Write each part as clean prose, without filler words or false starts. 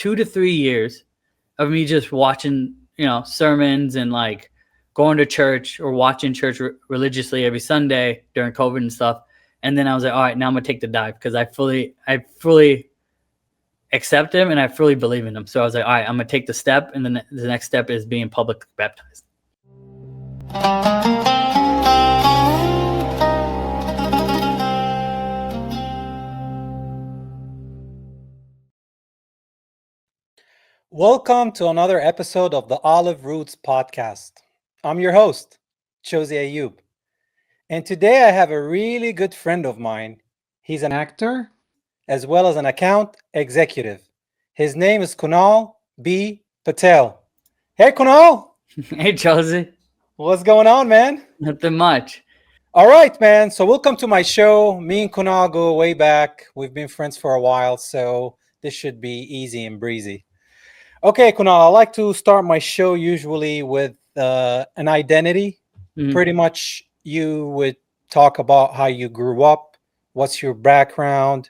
2 to 3 years of me just watching, sermons and like going to church or watching church religiously every Sunday during COVID and stuff. And then I was like, all right, now I'm gonna take the dive because I fully accept him and I fully believe in him. So I was like, all right, I'm gonna take the step, and then the next step is being publicly baptized. Welcome to another episode of the Olive Roots podcast. I'm your host, Josie Ayub. And today I have a really good friend of mine. He's an actor as well as an account executive. His name is Kunal B. Patel. Hey, Kunal. Hey, Josie. What's going on, man? Nothing much. All right, man. So welcome to my show. Me and Kunal go way back. We've been friends for a while, so this should be easy and breezy. Okay, Kunal, I like to start my show usually with an identity. Mhm. Pretty much you would talk about how you grew up, what's your background,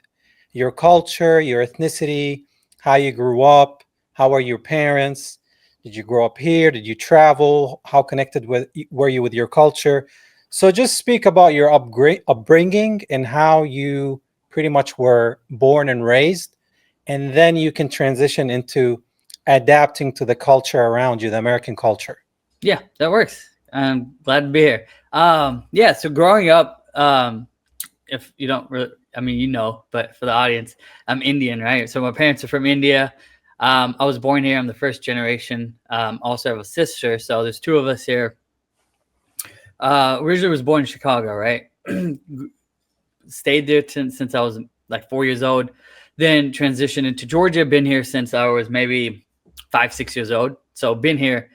your culture, your ethnicity, how you grew up, how are your parents, did you grow up here, did you travel, how connected were you with your culture? So just speak about your upbringing and how you pretty much were born and raised, and then you can transition into adapting to the culture around you, the American culture. Yeah, that works. I'm glad to be here. So growing up, if you don't really, but for the audience, I'm Indian, right? So my parents are from India. I was born here. I'm the first generation. Also have a sister, so there's two of us here. Originally was born in Chicago, right? Stayed there since I was like 4 years old. Then transitioned into Georgia. Been here since I was maybe 5-6 years old. So been here.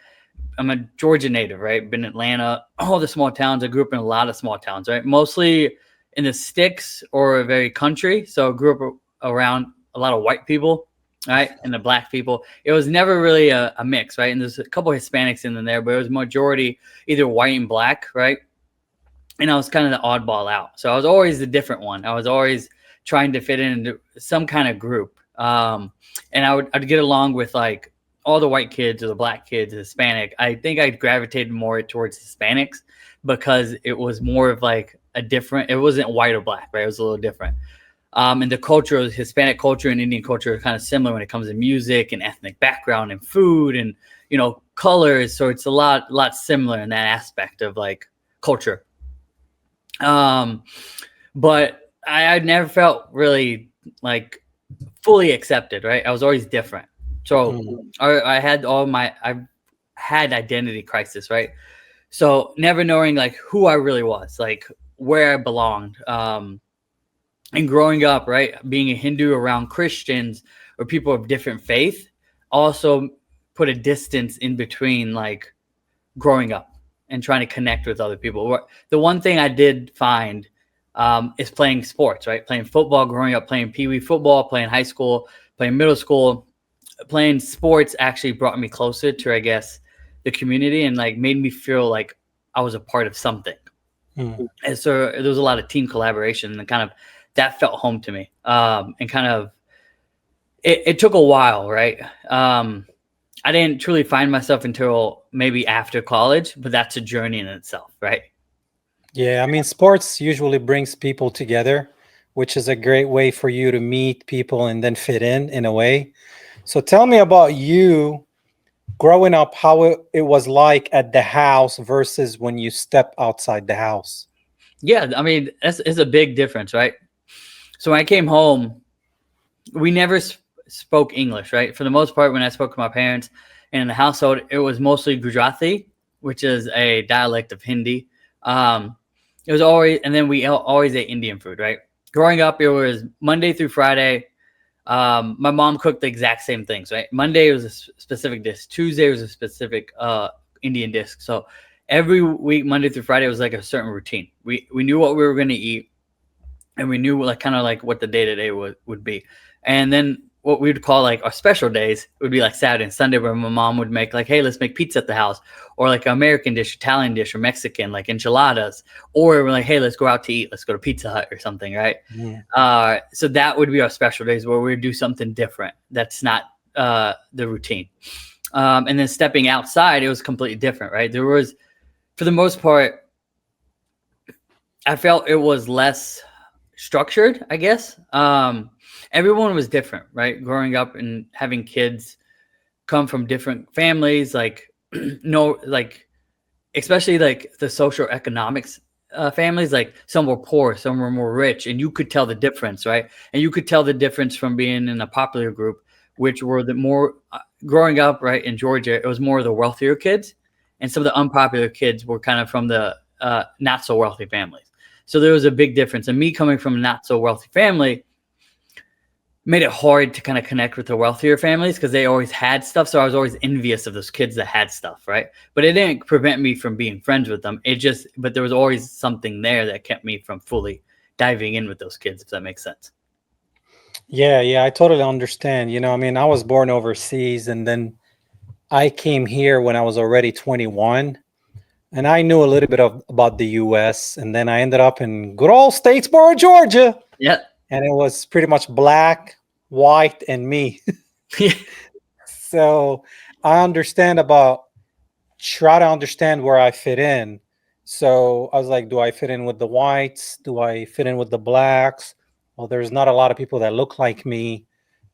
I'm a Georgia native, right? Been in Atlanta, all the small towns. I grew up in a lot of small towns, right? Mostly in the sticks or very country. So I grew up around a lot of white people, right? And the black people. It was never really a mix, right? And there's a couple of Hispanics in there, but it was majority either white and black, right? And I was kind of the oddball out. So I was always the different one. I was always trying to fit into some kind of group. And I'd get along with like all the white kids or the black kids, Hispanic. I think I gravitated more towards Hispanics because it was more of like it wasn't white or black, right? It was a little different. And the culture, Hispanic culture and Indian culture are kind of similar when it comes to music and ethnic background and food and, colors. So it's a lot similar in that aspect of like culture. But I never felt really like fully accepted, right? I was always different. So I had identity crisis, right? So never knowing like who I really was, like where I belonged. And growing up, right, being a Hindu around Christians or people of different faith also put a distance in between like growing up and trying to connect with other people. The one thing I did find is playing sports, right? Playing football, growing up playing pee-wee football, playing high school, playing middle school. Playing sports actually brought me closer to, I guess, the community and like made me feel like I was a part of something. And so there was a lot of team collaboration and kind of that felt home to me. And kind of it took a while, right? I didn't truly find myself until maybe after college, but that's a journey in itself, right? Yeah, I mean, sports usually brings people together, which is a great way for you to meet people and then fit in a way. So tell me about you growing up, how it was like at the house versus when you step outside the house. Yeah, I mean, it's a big difference, right? So when I came home, we never spoke English, right? For the most part, when I spoke to my parents and in the household, it was mostly Gujarati, which is a dialect of Hindi. It was always, and then we always ate Indian food, right? Growing up, it was Monday through Friday. My mom cooked the exact same things, right? Monday was a specific dish. Tuesday was a specific Indian dish. So every week, Monday through Friday, was like a certain routine. We knew what we were going to eat, and we knew like kind of like what the day-to-day would be. And then what we would call like our special days would be like Saturday and Sunday, where my mom would make like, hey, let's make pizza at the house, or like an American dish, Italian dish, or Mexican, like enchiladas, or we're like, hey, let's go out to eat, let's go to Pizza Hut or something, right? So that would be our special days where we would do something different that's not the routine. And then stepping outside, it was completely different, right? There was, for the most part, I felt it was less structured, I guess. Everyone was different, right? Growing up and having kids come from different families, like no, like especially like the social economics families, like some were poor, some were more rich, and you could tell the difference, right? And you could tell the difference from being in a popular group, which were the more growing up, right, in Georgia, it was more of the wealthier kids, and some of the unpopular kids were kind of from the not so wealthy families. So there was a big difference. And me coming from a not so wealthy family made it hard to kind of connect with the wealthier families because they always had stuff. So I was always envious of those kids that had stuff, right? But it didn't prevent me from being friends with them. But there was always something there that kept me from fully diving in with those kids, if that makes sense. Yeah, I totally understand. I mean, I was born overseas, and then I came here when I was already 21, and I knew a little bit about the US, and then I ended up in good old Statesboro, Georgia. Yeah. And it was pretty much black, white, and me. So I try to understand where I fit in. So I was like, do I fit in with the whites? Do I fit in with the blacks? Well, there's not a lot of people that look like me.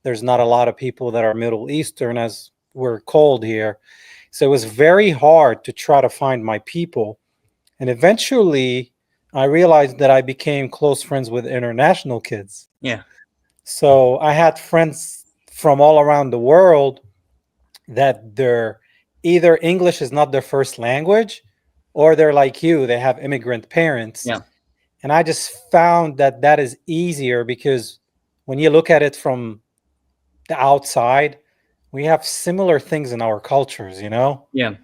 There's not a lot of people that are Middle Eastern, as we're called here. So it was very hard to try to find my people. And eventually I realized that I became close friends with international kids. Yeah. So I had friends from all around the world that they're either English is not their first language, or they're like you, they have immigrant parents. Yeah. And I just found that is easier because when you look at it from the outside, we have similar things in our cultures, Yeah.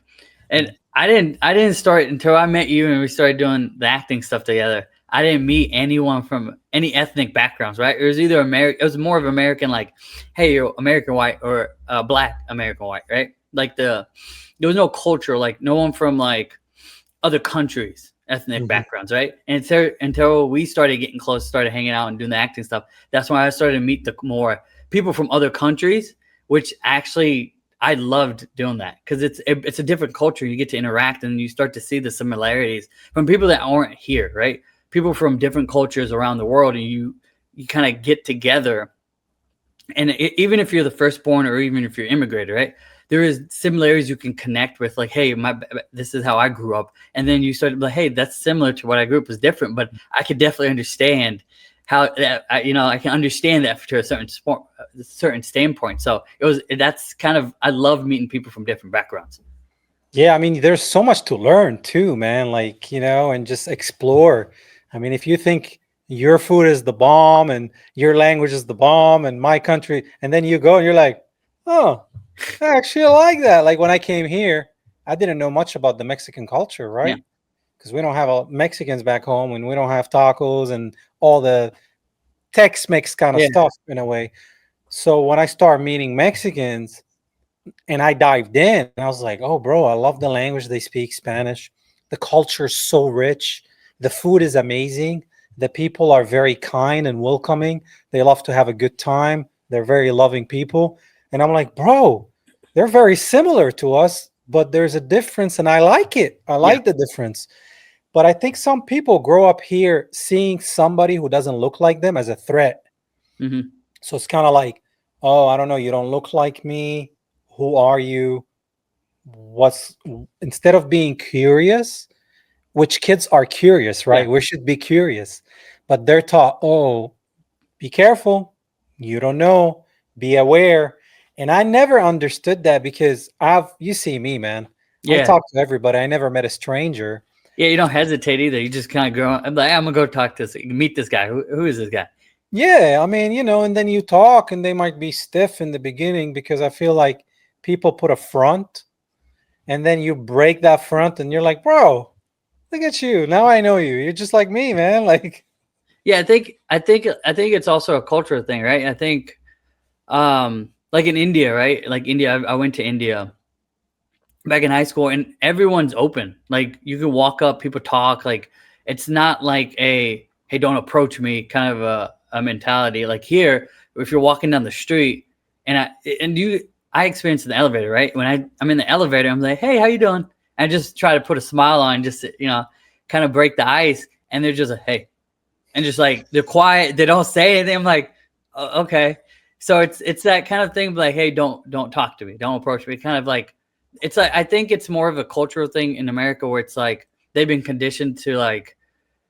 And I didn't start until I met you and we started doing the acting stuff together. I didn't meet anyone from any ethnic backgrounds, right? It was either American, it was more of American, like, hey, you're American white, or black American white, right? Like there was no culture, like no one from like other countries, ethnic backgrounds, right? And until we started getting close, started hanging out and doing the acting stuff, that's when I started to meet the more people from other countries, which actually I loved doing that because it's a different culture. You get to interact and you start to see the similarities from people that aren't here, right? People from different cultures around the world, and you kind of get together. And even if you're the firstborn, or even if you're immigrated, right? There is similarities you can connect with, like, hey, this is how I grew up, and then you start to be like, hey, that's similar to what I grew up, is different, but I could definitely understand how that, I can understand that to a certain standpoint. So that's kind of, I love meeting people from different backgrounds. Yeah, I mean, there's so much to learn too, man. Like, and just explore. I mean, if you think your food is the bomb and your language is the bomb and my country, and then you go and you're like, oh, I actually like that. Like when I came here, I didn't know much about the Mexican culture, right? Because we don't have Mexicans back home, and we don't have tacos and all the Tex-Mex kind of stuff in a way. So when I start meeting Mexicans and I dived in, and I was like, oh, bro, I love the language they speak, Spanish. The culture is so rich. The food is amazing. The people are very kind and welcoming. They love to have a good time. They're very loving people. And I'm like, bro, they're very similar to us, but there's a difference, and I like it. I like the difference. But I think some people grow up here seeing somebody who doesn't look like them as a threat. So it's kind of like, oh, I don't know, you don't look like me. Who are you? Instead of being curious, which kids are curious, right? We should be curious. But they're taught, oh, be careful. You don't know. Be aware. And I never understood that because you see me, man. I talk to everybody. I never met a stranger. Yeah, you don't hesitate either. You just kind of go, I'm like, I'm going to go talk to meet this guy. Who is this guy? Yeah, I mean, and then you talk, and they might be stiff in the beginning because I feel like people put a front, and then you break that front, and you're like, bro, look at you. Now I know you. You're just like me, man. Like, yeah, I think it's also a cultural thing, right? I think, like in India, right? Like India, I went to India back in high school, and everyone's open. Like you can walk up, people talk. Like it's not like hey, don't approach me kind of a mentality. Like here, if you're walking down the street, and I experience in the elevator, right? When I'm in the elevator, I'm like, hey, how you doing? And I just try to put a smile on, just, kind of break the ice. And they're just like, hey, and just like, they're quiet. They don't say anything. I'm like, okay. So it's that kind of thing, like, hey, don't talk to me. Don't approach me. Kind of like, it's like, I think it's more of a cultural thing in America where it's like, they've been conditioned to like,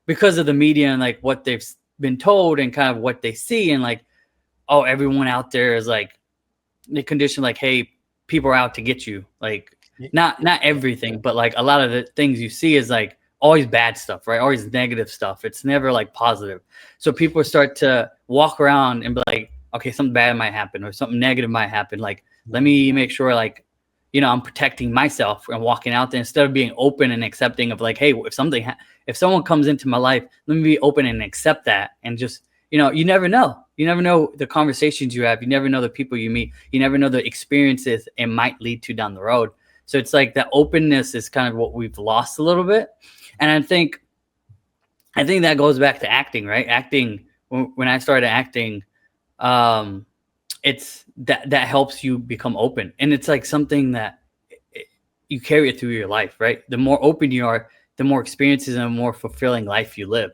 because of the media and like what they've been told and kind of what they see, and like, oh, everyone out there is like, the condition, like, hey, people are out to get you. Like, not everything, but like a lot of the things you see is like always bad stuff, right? Always negative stuff. It's never like positive. So people start to walk around and be like, okay, something bad might happen or something negative might happen. Like, let me make sure, like, I'm protecting myself and walking out there instead of being open and accepting of like, hey, if someone comes into my life, let me be open and accept that. And just, you never know. You never know the conversations you have. You never know the people you meet. You never know the experiences it might lead to down the road. So it's like that openness is kind of what we've lost a little bit. And I think that goes back to acting, right? Acting, when I started acting, it's that helps you become open. And it's like something that you carry it through your life, right? The more open you are, the more experiences and the more fulfilling life you live.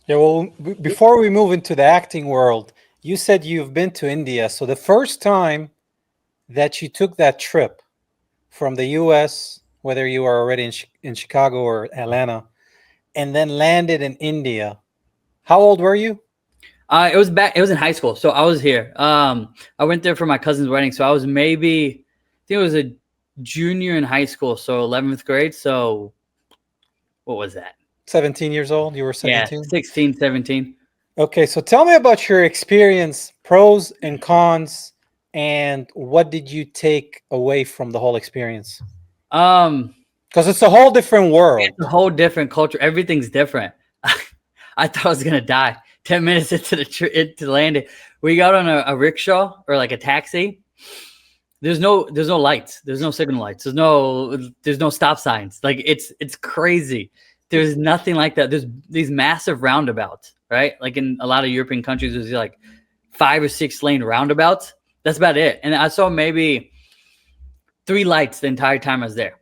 Yeah, well, before we move into the acting world, you said you've been to India. So the first time that you took that trip from the US, whether you were already in Chicago or Atlanta, and then landed in India, how old were you? It was in high school. So I was here. I went there for my cousin's wedding. So I was maybe, I think it was a junior in high school. So 11th grade. So what was that? 17 years old? You were Yeah, 17? 16, 17. Okay, so tell me about your experience, pros and cons, and what did you take away from the whole experience? Because it's a whole different world. It's a whole different culture. Everything's different. I thought I was gonna die 10 minutes into the landing. We got on a rickshaw or like a taxi. There's no lights. There's no signal lights. There's no stop signs. Like, it's crazy. There's nothing like that. There's these massive roundabouts, right? Like in a lot of European countries, there's like 5 or 6 lane roundabouts. That's about it. And I saw maybe 3 lights the entire time I was there.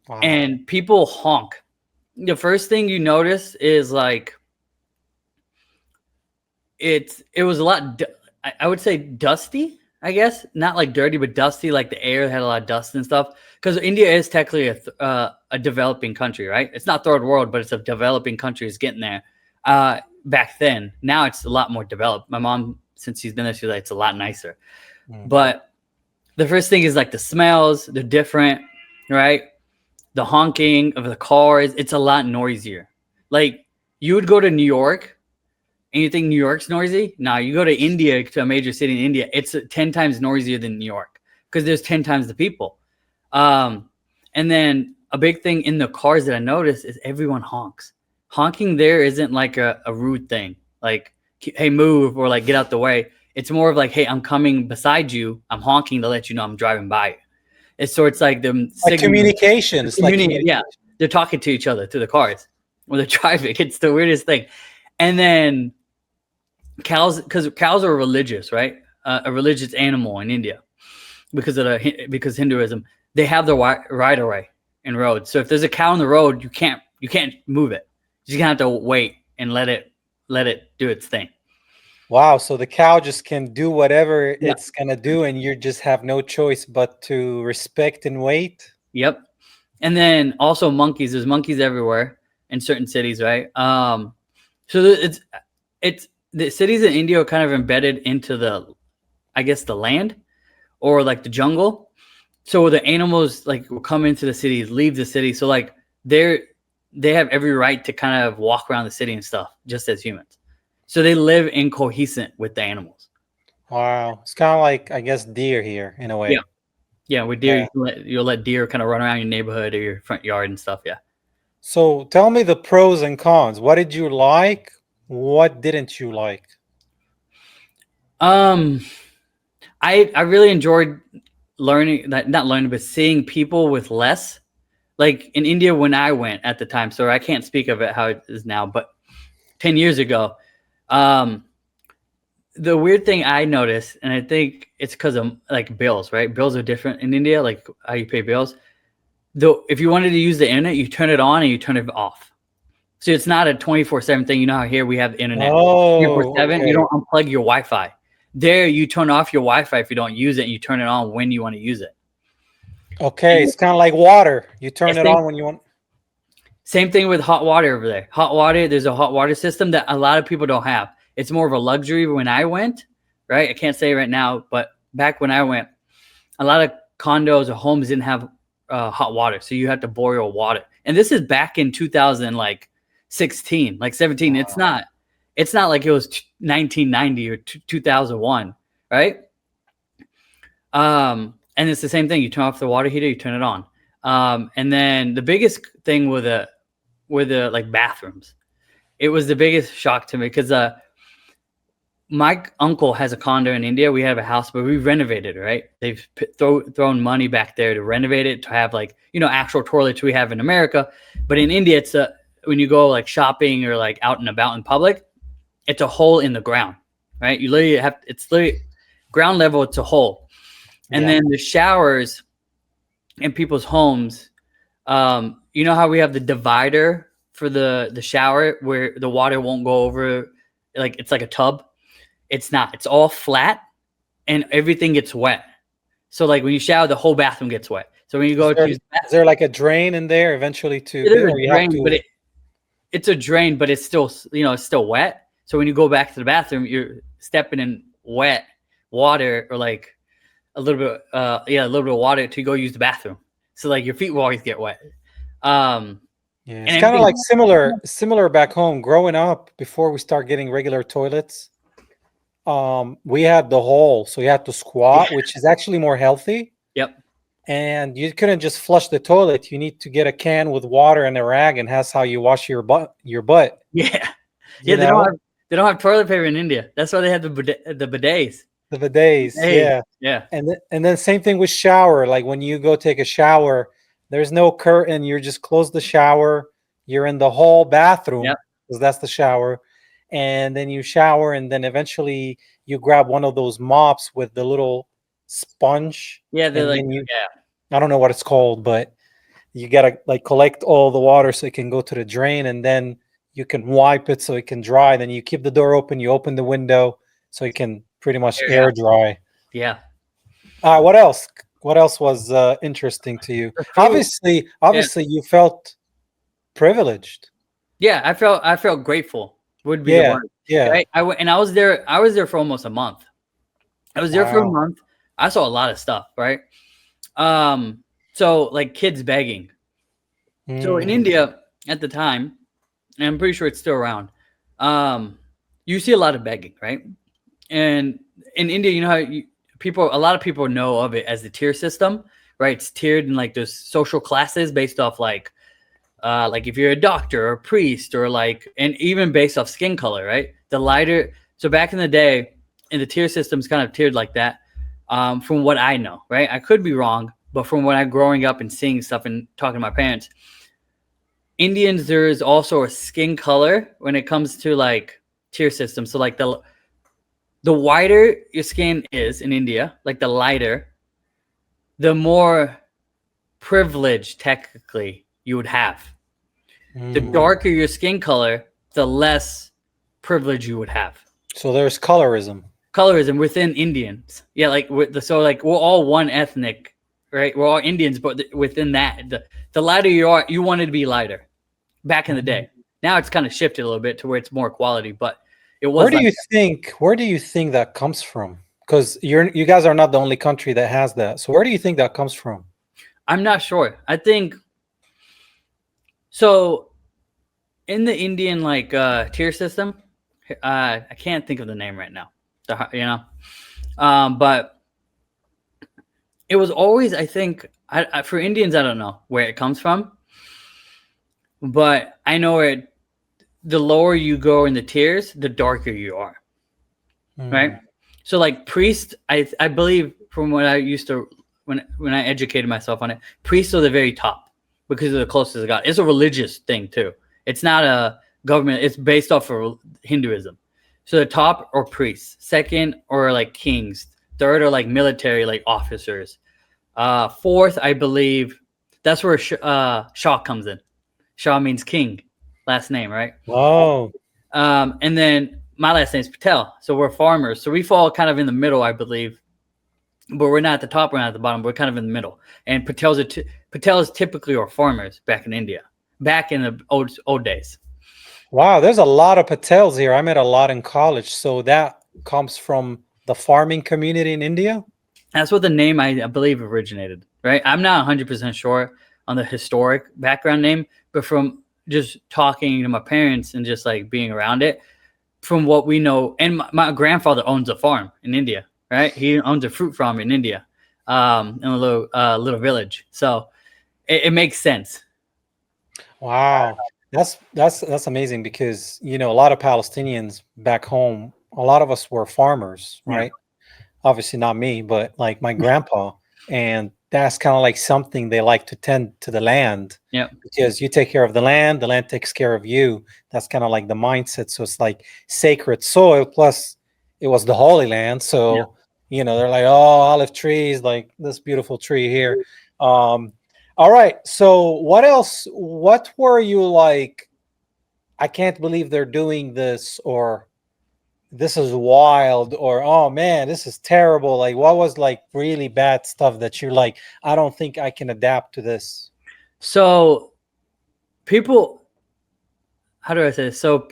Wow. And people honk. The first thing you notice is like, it was a lot, I would say dusty, I guess. Not like dirty, but dusty. Like the air had a lot of dust and stuff. Because India is technically a developing country, right? It's not third world, but it's a developing country. It's getting there. Back then, now it's a lot more developed. My mom, since she's been there, she's like, it's a lot nicer. But the first thing is like the smells. They're different, right? The honking of the cars. It's a lot noisier. Like, you would go to New York and you think New York's noisy? No, you go to India, to a major city in India, it's 10 times noisier than New York because there's 10 times the people. And then a big thing in the cars that I noticed is everyone honks. Honking there isn't like a rude thing, like, hey, move, or like, get out the way. It's more of like, hey, I'm coming beside you. I'm honking to let you know I'm driving by you. It's like the communication. It's like communication. Yeah, they're talking to each other through the cars when they're driving. It's the weirdest thing. And then cows, because cows are religious, right? A religious animal in India because Hinduism. They have the right of way in roads. So if there's a cow on the road, you can't move it. You're gonna have to wait and let it do its thing. Wow, so the cow just can do whatever it's gonna do, and you just have no choice but to respect and wait. Yep. And then also monkeys. There's monkeys everywhere in certain cities, right? So it's the cities in India are kind of embedded into the, I guess, the land or like the jungle. So the animals like will come into the cities, leave the city. So like they have every right to kind of walk around the city and stuff, just as humans. So they live in cohesent with the animals. Wow, it's kind of like, I guess, deer here in a way. Yeah, yeah. With deer, you'll let deer kind of run around your neighborhood or your front yard and stuff. Yeah. So tell me the pros and cons. What did you like? What didn't you like? I really enjoyed learning, not learning, but seeing people with less. Like in India when I went at the time, so I can't speak of it how it is now, but 10 years ago, the weird thing I noticed, and I think it's because of like bills, right? Bills are different in India, like how you pay bills. Though, if you wanted to use the internet, you turn it on and you turn it off. So it's not a 24/7 thing. You know how here we have the internet Oh, 24/7. You okay. don't unplug your Wi-Fi. There, you turn off your Wi-Fi if you don't use it, and you turn it on when you want to use it. Okay, And it's kind of like water. You turn it same, on when you want. same thing with hot water over there. Hot water, there's a hot water system that a lot of people don't have. It's more of a luxury when I went, right? I can't say right now, but back when I went, a lot of condos or homes didn't have hot water, so you had to boil water. And this is back in 2016, like 17. It's not like it was 1990 or 2001, right? And it's the same thing. You turn off the water heater, you turn it on. And then the biggest thing with the like bathrooms, it was the biggest shock to me because my uncle has a condo in India. We have a house, but we renovated it, right? They've thrown money back there to renovate it, to have like, actual toilets we have in America. But in India, it's when you go like shopping or like out and about in public, it's a hole in the ground, right? You literally it's literally ground level, it's a hole. And then the showers in people's homes, you know how we have the divider for the shower where the water won't go over, like it's like a tub? It's not. It's all flat and everything gets wet. So like when you shower, the whole bathroom gets wet. So when you go to use the bathroom, Is there like a drain in there eventually to? there's a drain, but it's a drain, but it's still, it's still wet. So when you go back to the bathroom, you're stepping in wet water or like a little bit, a little bit of water to go use the bathroom. So like your feet will always get wet. Yeah, it's kind of like similar back home. Growing up, before we start getting regular toilets, we had the hole, so you had to squat, which is actually more healthy. Yep. And you couldn't just flush the toilet. You need to get a can with water and a rag, and that's how you wash your butt. Yeah. They don't have toilet paper in India. That's why they have the bidets. The bidets, yeah. And then same thing with shower. Like when you go take a shower, there's no curtain. You just close the shower. You're in the whole bathroom because that's the shower. And then you shower, and then eventually you grab one of those mops with the little sponge. Yeah, they're like, I don't know what it's called, but you gotta like collect all the water so it can go to the drain, and then you can wipe it so it can dry. Then you keep the door open, you open the window so it can pretty much air dry. Yeah. What else? What else was interesting to you? Obviously, you felt privileged. Yeah, I felt grateful. Would be the word. Yeah. Right? I was there for almost a month. I was there for a month. I saw a lot of stuff, right? So like kids begging. So in India at the time, and I'm pretty sure it's still around, you see a lot of begging, right? And in India, you know how a lot of people know of it as the tier system, right? It's tiered in like those social classes based off like if you're a doctor or a priest or like, and even based off skin color, right? The lighter. So back in the day, in the tier system's kind of tiered like that. From what I know, right? I could be wrong, but from when I'm growing up and seeing stuff and talking to my parents, Indians, there is also a skin color when it comes to like tier system. So like the whiter your skin is in India, like the lighter, the more privilege technically you would have. The darker your skin color, the less privilege you would have. So there's colorism Within Indians. Yeah, like we're all one ethnic, right? We're all Indians, but within that, the lighter you are, you wanted to be lighter back in the day. Now it's kind of shifted a little bit to where it's more equality, but it was. Where do you think that comes from? Because you guys are not the only country that has that. So where do you think that comes from? I'm not sure. I think so. In the Indian tier system, I can't think of the name right now. But it was always, I think, for Indians, I don't know where it comes from, but I know the lower you go in the tiers, the darker you are, right? So like priest, I believe from what I used to, when I educated myself on it, priests are the very top because they're the closest to God. It's a religious thing too. It's not a government. It's based off of Hinduism. So the top are priests, second or like kings, third are like military like officers. Fourth, I believe that's where Shah comes in. Shah means king, last name, right? Oh, And then my last name is Patel, so we're farmers. So we fall kind of in the middle, I believe, but we're not at the top, we're not at the bottom. We're kind of in the middle. And Patels typically are farmers back in India, back in the old days. wow. There's a lot of Patels here. I met a lot in college. So that comes from the farming community in India? That's what the name I believe originated. Right? I'm not 100% sure on the historic background name, but from just talking to my parents and just like being around it, from what we know, and my grandfather owns a farm in India. Right? He owns a fruit farm in India, in a little village. So it makes sense. Wow. That's amazing because, you know, a lot of Palestinians back home, a lot of us were farmers, Yeah. right? Obviously not me, but like my grandpa. And that's kind of like something they like to tend to the land Yep. because you take care of the land takes care of you. That's kind of like the mindset. So it's like sacred soil. Plus, it was the Holy Land. Yeah. So, you know, they're like, oh, olive trees, like this beautiful tree here. Um, all right. So, what else? What were you like? I can't believe they're doing this, or this is wild, or oh man, this is terrible. Like, what was like really bad stuff that you're like, I don't think I can adapt to this? So people, how do I say this? So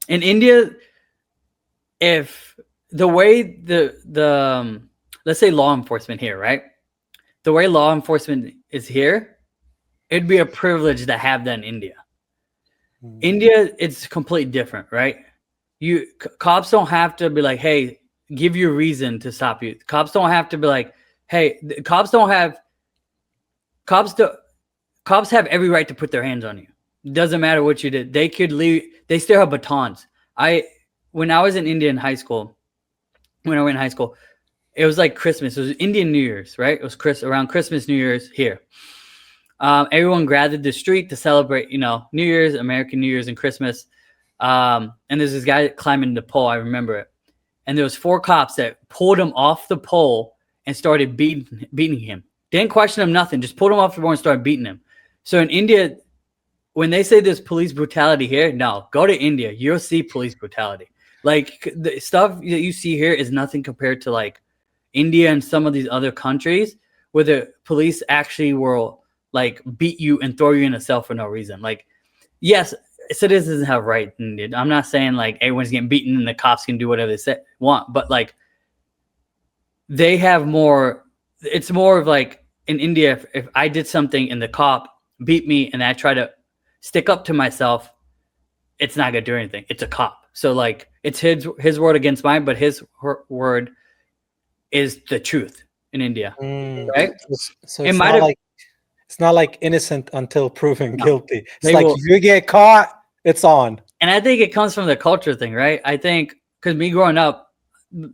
in India, if the way the let's say law enforcement here, right? The way law enforcement is here, it'd be a privilege to have that in India. India, it's completely different, right? Cops don't have to be like, hey, give you a reason to stop you. Cops don't have to be like, hey, cops don't have cops do cops have every right to put their hands on you. Doesn't matter what you did. They could leave. They still have batons. When I was in India in high school, when I went in high school, it was like Christmas. It was Indian New Year's, right? It was around Christmas, New Year's here. Everyone gathered the street to celebrate, New Year's, American New Year's, and Christmas. And there's this guy climbing the pole. I remember it. And there was 4 cops that pulled him off the pole and started beating him. Didn't question him, nothing. Just pulled him off the pole and started beating him. So in India, when they say there's police brutality here, no, go to India. You'll see police brutality. Like the stuff that you see here is nothing compared to like India and some of these other countries where the police actually will like beat you and throw you in a cell for no reason. Like, yes, citizens have rights. I'm not saying like everyone's getting beaten and the cops can do whatever they want, but like they have more. It's more of like in India, if I did something and the cop beat me and I try to stick up to myself, it's not gonna do anything. It's a cop. So like it's his word against mine, but his word is the truth in India, right? So It might have it's not like innocent until proven no, guilty. It's they like will, if you get caught, it's on. and I think it comes from the culture thing, right? I think because me growing up,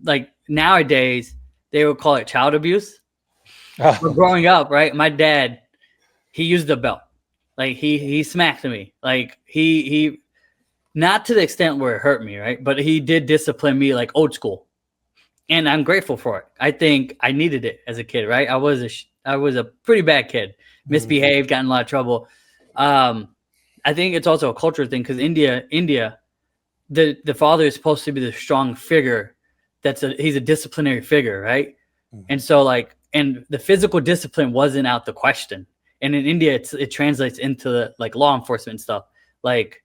like nowadays they would call it child abuse. But growing up, right, my dad, he used the belt. Like he smacked me. Like he not to the extent where it hurt me, right? But he did discipline me like old school. And I'm grateful for it. I think I needed it as a kid, right? I was a pretty bad kid, misbehaved, got in a lot of trouble. I think it's also a culture thing because India, the father is supposed to be the strong figure. He's a disciplinary figure, right? And so like, and the physical discipline wasn't out the question. And in India, it translates into the, like law enforcement stuff. Like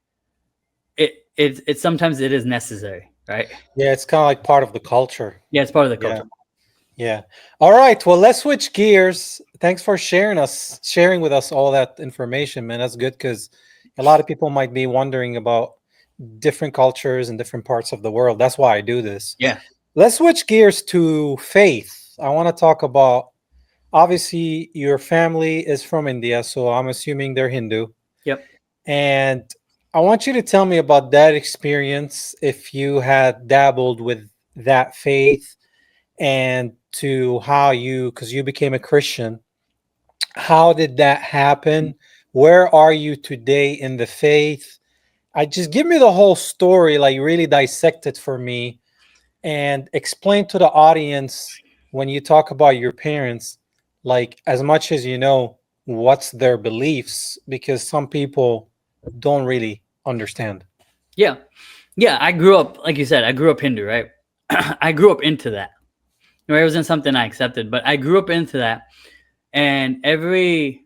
it sometimes it is necessary, right? Yeah, it's kind of like part of the culture. Yeah, it's part of the culture. Yeah. All right. Well, let's switch gears. Thanks for sharing with us all that information, man. That's good because a lot of people might be wondering about different cultures in different parts of the world. That's why I do this. Yeah. Let's switch gears to faith. I want to talk about, obviously, your family is from India, so I'm assuming they're Hindu. Yep. And I want you to tell me about that experience, if you had dabbled with that faith, and to how because you became a Christian, how did that happen? Where are you today in the faith? I just give me the whole story, like really dissect it for me and explain to the audience when you talk about your parents, like as much as you know, what's their beliefs, because some people don't really understand. Yeah. Yeah. I grew up, like you said, I grew up Hindu, right? I grew up into that. Right? It wasn't something I accepted, but I grew up into that. And I believe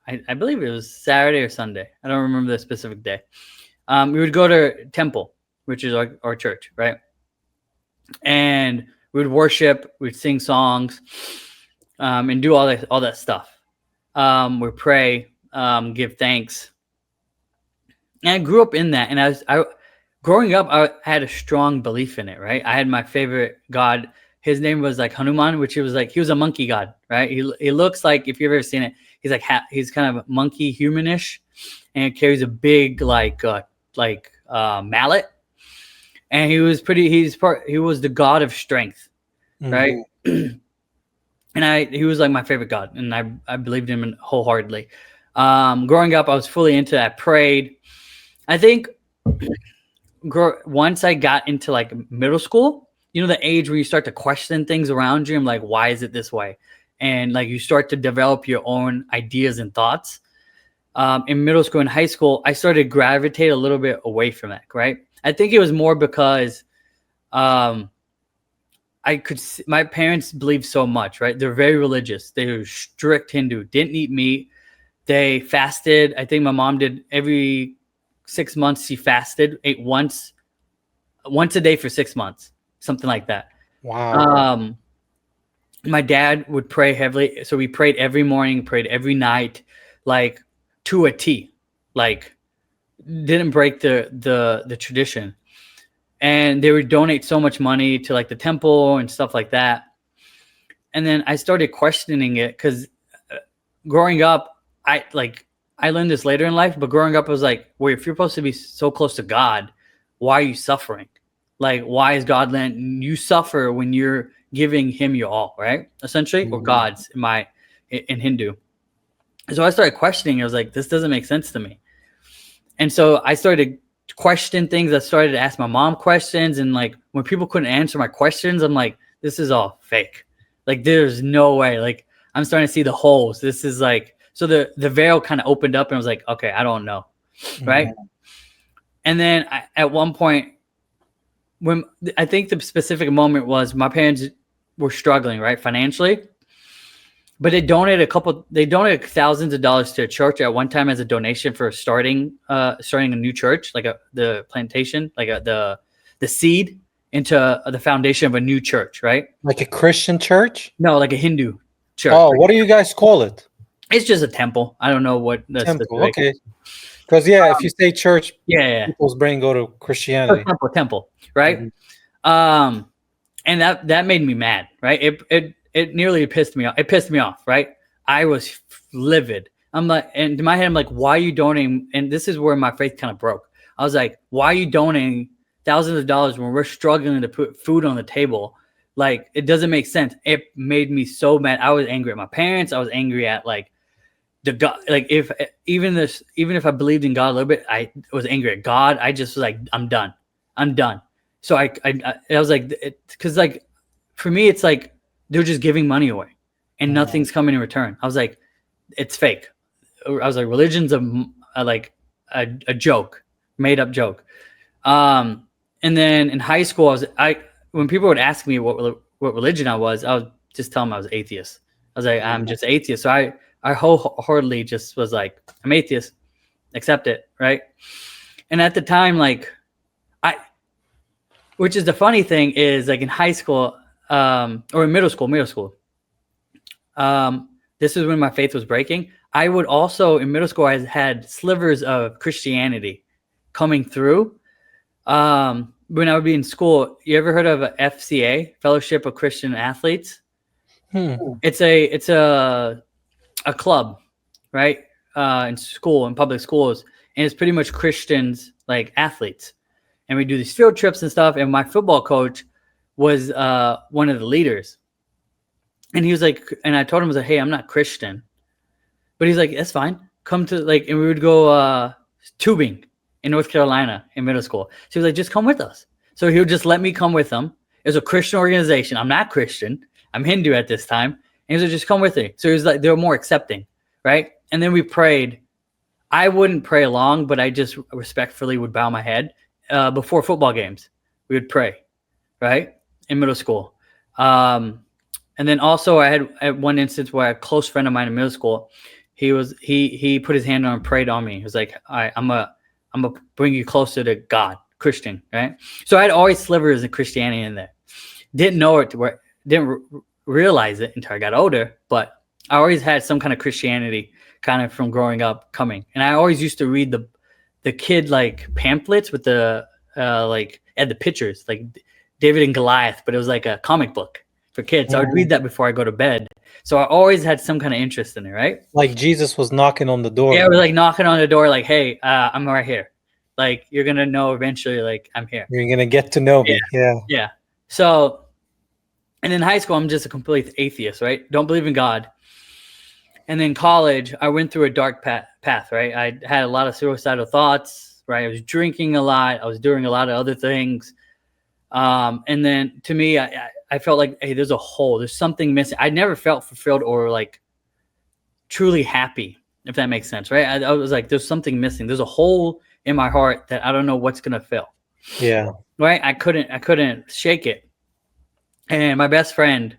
it was Saturday or Sunday. I don't remember the specific day. We would go to temple, which is our church, right? And we would worship, we'd sing songs, and do all that stuff. We'd pray, give thanks. And I grew up in that, and growing up, I had a strong belief in it, right? I had my favorite god. His name was like Hanuman, which he was a monkey god, right? He looks like, if you've ever seen it, he's like he's kind of monkey humanish, and he carries a big mallet, and he was the god of strength, right? Mhm. And he was like my favorite god, and I believed him wholeheartedly. Growing up, I was fully into that. Prayed. I think once I got into like middle school, the age where you start to question things around you. I'm like, why is it this way? And like you start to develop your own ideas and thoughts. In middle school and high school, I started to gravitate a little bit away from that, right? I think it was more because my parents believed so much, right? They're very religious. They were strict Hindu, didn't eat meat. They fasted. I think my mom did every 6 months. She fasted, ate once a day for 6 months, something like that. Wow. My dad would pray heavily. So we prayed every morning, prayed every night, like to a T, like didn't break the tradition. And they would donate so much money to like the temple and stuff like that. And then I started questioning it because growing up, I learned this later in life, but growing up, I was like, well, if you're supposed to be so close to God, why are you suffering? Like, why is God letting you suffer when you're giving him your all, right? Essentially, or Mhm. God's in Hindu. So I started questioning. I was like, this doesn't make sense to me. And so I started to question things. I started to ask my mom questions. And like when people couldn't answer my questions, I'm like, this is all fake. Like there's no way. Like I'm starting to see the holes. This is like, so the veil kind of opened up and I was like, okay, I don't know. Right. Mhm. And then at one point, when I think the specific moment was my parents were struggling, right, financially, but they donated thousands of dollars to a church at one time as a donation for starting a new church, like the plantation, like the seed into the foundation of a new church, right? Like a Christian church? No, like a Hindu church. Oh, what do you guys call it? It's just a temple. I don't know what the Temple. specific. Okay. Because yeah, if you say church, Yeah. people's brain go to Oh, Christianity. temple, right? Mhm. Um, and that made me mad, right? It nearly pissed me off. It pissed me off, right? I was livid. I'm like, and in my head, I'm like, why are you donating? And this is where my faith kind of broke. I was like, why are you donating thousands of dollars when we're struggling to put food on the table? Like, it doesn't make sense. It made me so mad. I was angry at my parents. I was angry at like the God. Like even if I believed in God a little bit, I was angry at God. I just was like, I'm done. I'm done. So I was like, because like for me, it's like they're just giving money away and nothing's coming in return. I was like, it's fake. I was like, religion's a joke, made up joke. And then in high school, when people would ask me what religion I would just tell them I was atheist. I was like, I'm just atheist. So I wholeheartedly just was like, I'm atheist, accept it, right? And at the time, like which is the funny thing is like in high school, or in middle school, this is when my faith was breaking. I would also in middle school, I had slivers of Christianity coming through. When I would be in school, you ever heard of a FCA, Fellowship of Christian Athletes? Hmm. It's a club, right? In school, in public schools, and it's pretty much Christians, like athletes. And we do these field trips and stuff. And my football coach was one of the leaders. And he was like, and I told him, I was like, hey, I'm not Christian. But he's like, that's fine. Come to like, and we would go tubing in North Carolina in middle school. So he was like, just come with us. So he would just let me come with him. It was a Christian organization. I'm not Christian. I'm Hindu at this time. And he was like, just come with me. So he was like, they were more accepting, right? And then we prayed. I wouldn't pray along, but I just respectfully would bow my head before football games. We would pray, right, in middle school. And then also I had one instance where a close friend of mine in middle school, he put his hand on and prayed on me. He was like, all right, I'm gonna bring you closer to God, Christian, right? So I had always slivers of Christianity in there. Didn't know it, didn't realize it until I got older, but I always had some kind of Christianity kind of from growing up coming. And I always used to read the kid like pamphlets with the like had the pictures like David and Goliath, but it was like a comic book for kids. So I would read that before I go to bed. So I always had some kind of interest in it, right? Like Jesus was knocking on the door. Yeah, it was like knocking on the door, like, hey, I'm right here. Like, you're gonna know eventually, like, I'm here. You're gonna get to know me. Yeah. So, and in high school, I'm just a complete atheist, right? Don't believe in God. And then college, I went through a dark path, right? I had a lot of suicidal thoughts, right? I was drinking a lot. I was doing a lot of other things. And then to me, I felt like, hey, there's a hole. There's something missing. I never felt fulfilled or like truly happy, if that makes sense, right? I was like, there's something missing. There's a hole in my heart that I don't know what's going to fill. Yeah. Right? I couldn't shake it. And my best friend,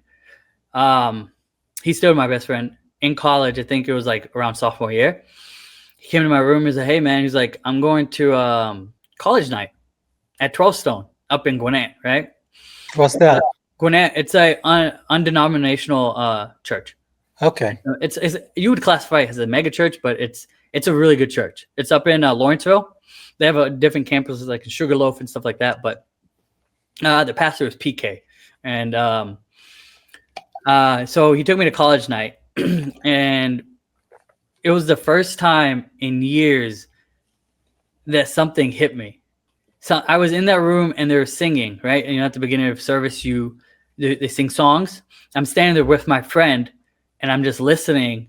he's still my best friend. In college, I think it was like around sophomore year. He came to my room. He's like, "Hey, man," he's like, "I'm going to college night at 12 Stone up in Gwinnett, right?" What's that? Gwinnett. It's a undenominational church. Okay. It's you would classify it as a mega church, but it's a really good church. It's up in Lawrenceville. They have a different campuses like in Sugarloaf and stuff like that. But the pastor is PK, and so he took me to college night. And it was the first time in years that something hit me. So I was in that room and they were singing, right? And at the beginning of service, they sing songs. I'm standing there with my friend and I'm just listening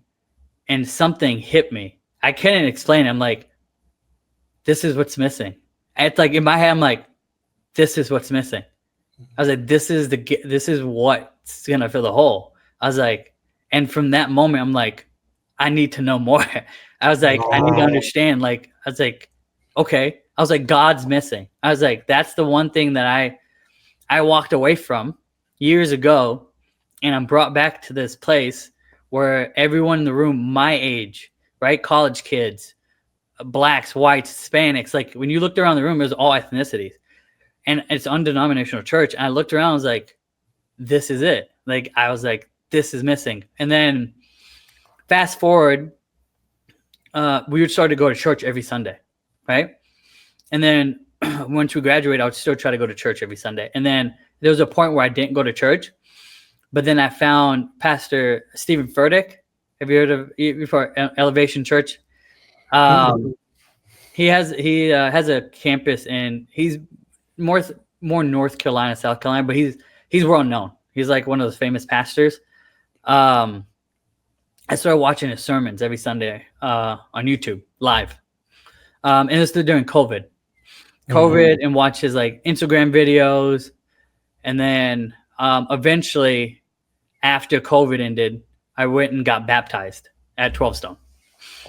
and something hit me. I couldn't explain it. I'm like, this is what's missing. It's like in my head, I'm like, this is what's missing. I was like, this is what's gonna fill the hole. I was like, and from that moment, I'm like, I need to know more. I was like, I need to understand. Like, I was like, okay. I was like, God's missing. I was like, that's the one thing that I walked away from years ago, and I'm brought back to this place where everyone in the room, my age, right, college kids, blacks, whites, Hispanics, like when you looked around the room, it was all ethnicities, and it's undenominational church. And I looked around, I was like, this is it. Like, I was like, this is missing. And then fast forward, we would start to go to church every Sunday, right? And then once we graduated, I would still try to go to church every Sunday. And then there was a point where I didn't go to church, but then I found Pastor Stephen Furtick. Have you heard of before Elevation Church? He has a campus, and he's more North Carolina, South Carolina, but he's well known. He's like one of those famous pastors. I started watching his sermons every Sunday on YouTube live, and it's still during COVID, and watch his like Instagram videos, and then eventually, after COVID ended, I went and got baptized at 12 Stone.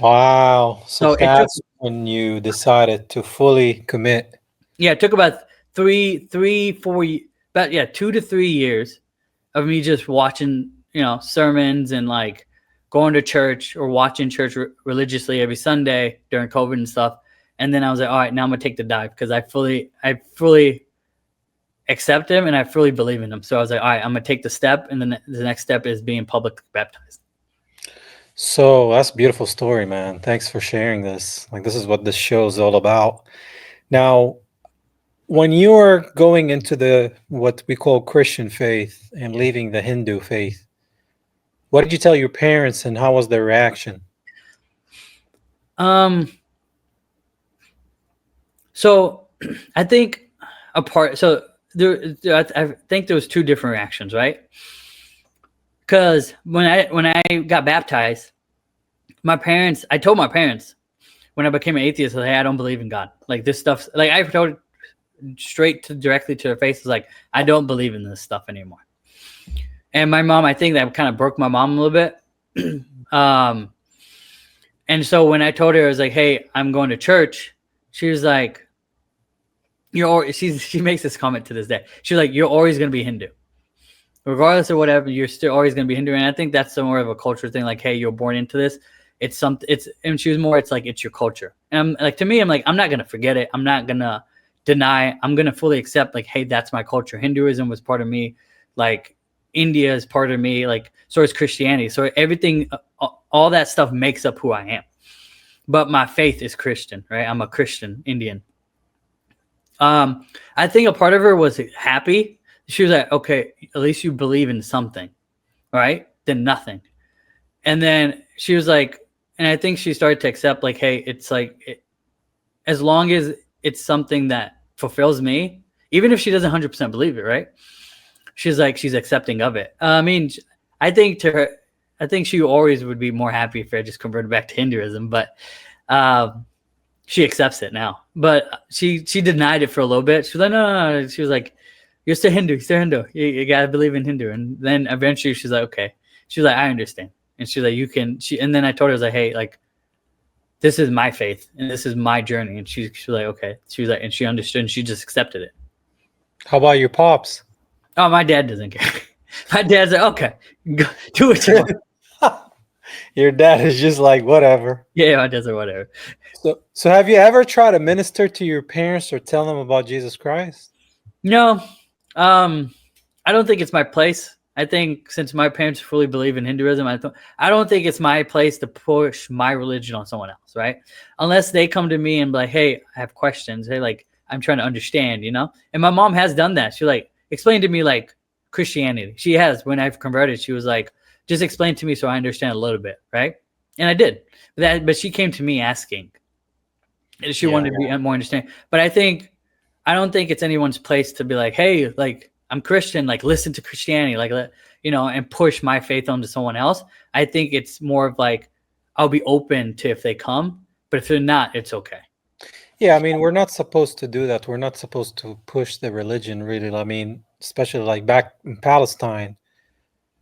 Wow! So that's when you decided to fully commit. Yeah, it took about 2 to 3 years of me just watching, sermons and like going to church or watching church religiously every Sunday during COVID and stuff. And then I was like, all right, now I'm gonna take the dive because I fully accept him and I fully believe in him. So I was like, all right, I'm gonna take the step, and then the next step is being publicly baptized. So that's a beautiful story, man. Thanks for sharing this. Like, this is what this show is all about. Now, when you were going into what we call Christian faith and leaving the Hindu faith, what did you tell your parents, and how was their reaction? So I think I think there was two different reactions, right? Because when I got baptized, I told my parents when I became an atheist, I was like, hey, I don't believe in God. Like this stuff, like I told it directly to her face, was like, I don't believe in this stuff anymore. And my mom, I think that kind of broke my mom a little bit. And so when I told her, I was like, hey, I'm going to church, she was like, she makes this comment to this day. She's like, you're always going to be Hindu. Regardless of whatever, you're still always going to be Hindu. And I think that's more of a culture thing. Like, hey, you're born into this. And she was more, it's like, it's your culture. And I'm like, to me, I'm like, I'm not going to forget it. I'm not going to deny. I'm going to fully accept, like, hey, that's my culture. Hinduism was part of me. Like, India is part of me. Like, so is Christianity. So everything, all that stuff makes up who I am. But my faith is Christian, right? I'm a Christian Indian. I think a part of her was happy. She was like, okay, at least you believe in something, right? Then nothing. And then she was like, and I think she started to accept, like, hey, it's like, as long as it's something that fulfills me, even if she doesn't 100% believe it, right? She's like, she's accepting of it. I mean, I think to her, I think she always would be more happy if I just converted back to Hinduism, but she accepts it now. But she denied it for a little bit. She was like, no. She was like, you're still Hindu. You gotta believe in Hindu. And then eventually she's like, okay. She's like, I understand. And she's like, you can. And then I told her, I was like, hey, like, this is my faith and this is my journey. And she was like, okay. She was like, and she understood and she just accepted it. How about your pops? Oh, my dad doesn't care. My dad's like, okay, go, do what you want. Your dad is just like, whatever. Yeah, my dad's like, whatever. So have you ever tried to minister to your parents or tell them about Jesus Christ? No, I don't think it's my place. I think since my parents fully believe in Hinduism, I don't think it's my place to push my religion on someone else, right? Unless they come to me and be like, hey, I have questions. Hey, like, I'm trying to understand, you know? And my mom has done that. She like explained to me like Christianity. She has, when I've converted, she was like, just explain to me so I understand a little bit, right? And I did. But she came to me asking. She wanted to be more understanding. But I don't think it's anyone's place to be like, hey, like, I'm Christian, like, listen to Christianity, like, you know, and push my faith onto someone else. I think it's more of like, I'll be open to if they come, but if they're not, it's okay. Yeah, I mean, we're not supposed to do that. We're not supposed to push the religion, really. I mean, especially like back in Palestine,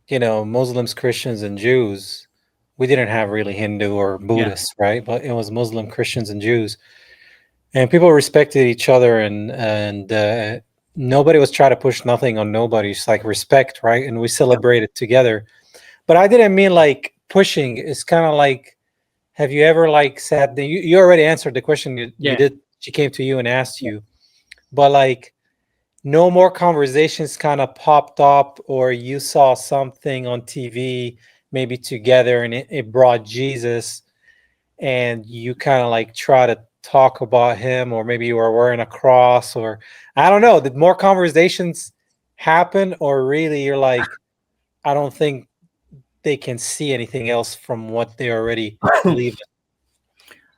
you know, Muslims, Christians, and Jews. We didn't have really Hindu or Buddhists, right? But it was Muslim, Christians, and Jews. And people respected each other, and nobody was trying to push nothing on nobody. It's like respect, right? And we celebrated together. But I didn't mean like pushing. It's kind of like, have you ever like said, you already answered the question you did. She came to you and asked you, but like no more conversations kind of popped up, or you saw something on TV maybe together and it brought Jesus and you kind of like try to talk about him, or maybe you were wearing a cross, or I don't know, did more conversations happen, or really you're like, I don't think they can see anything else from what they already believe